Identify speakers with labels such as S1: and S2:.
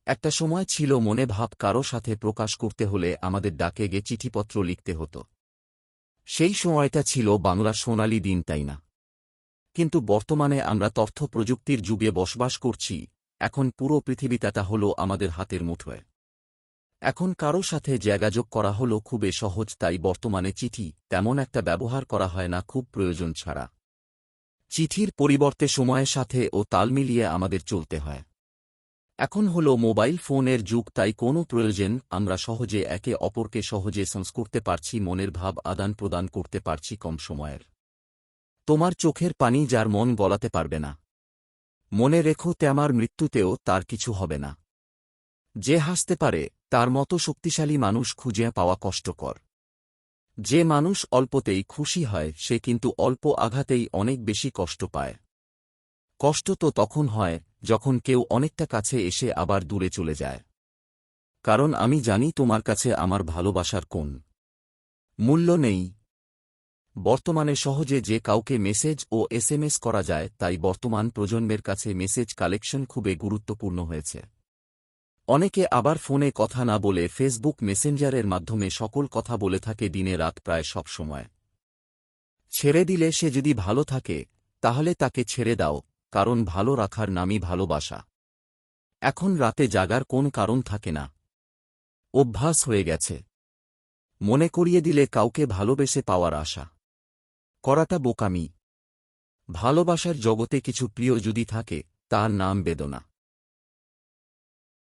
S1: একটা সময় ছিল মনে ভাব কারো সাথে প্রকাশ করতে হলে আমাদের ডাকে গে চিঠিপত্র লিখতে হতো। সেই সময়টা ছিল বাংলা সোনালি দিন, তাই না? কিন্তু বর্তমানে আমরা তথ্য প্রযুক্তির যুগে বসবাস করছি। এখন পুরো পৃথিবীটা হল আমাদের হাতের মুঠোয়। এখন কারো সাথে যোগাযোগ করা হলো খুবই সহজ, তাই বর্তমানে চিঠি তেমন একটা ব্যবহার করা হয় না খুব প্রয়োজন ছাড়া। চিঠির পরিবর্তে সময়ের সাথে ও তাল মিলিয়ে আমাদের চলতে হয়। এখন হল মোবাইল ফোনের যুগ, তাই কোনো প্রয়োজন আমরা সহজে একে অপরকে সহজে সেন্স করতে পারছি, মনের ভাব আদান প্রদান করতে পারছি কম সময়ের। তোমার চোখের পানি যার মন গলাতে পারবে না, মনে রেখো তোমার মৃত্যুতেও তার কিছু হবে না। যে হাসতে পারে তার মতো শক্তিশালী মানুষ খুঁজে পাওয়া কষ্টকর। যে মানুষ অল্পতেই খুশি হয় সে কিন্তু অল্প আঘাতেই অনেক বেশি কষ্ট পায়। কষ্ট তো তখন হয় যখন কেউ অনেকটা কাছে এসে আবার দূরে চলে যায়। কারণ আমি জানি তোমার কাছে আমার ভালোবাসার কোন মূল্য নেই। বর্তমানে সহজে যে কাউকে মেসেজ ও এসএমএস করা যায়, তাই বর্তমান প্রজন্মের কাছে মেসেজ কালেকশন খুবই গুরুত্বপূর্ণ হয়েছে। অনেকে আবার ফোনে কথা না বলে ফেসবুক মেসেঞ্জারের মাধ্যমে সকল কথা বলে থাকে দিনে রাত প্রায় সব সময়। ছেড়ে দিলে সে যদি ভালো থাকে তাহলে তাকে ছেড়ে দাও, কারণ ভালো রাখার নামই ভালোবাসা। এখন রাতে জাগার কোন কারণ থাকে না, অভ্যাস হয়ে গেছে। মনে করিয়ে দিলে কাউকে ভালোবেসে পাওয়ার আশা করাটা বোকামি। ভালোবাসার জগতে কিছু প্রিয় যদি থাকে তার নাম বেদনা।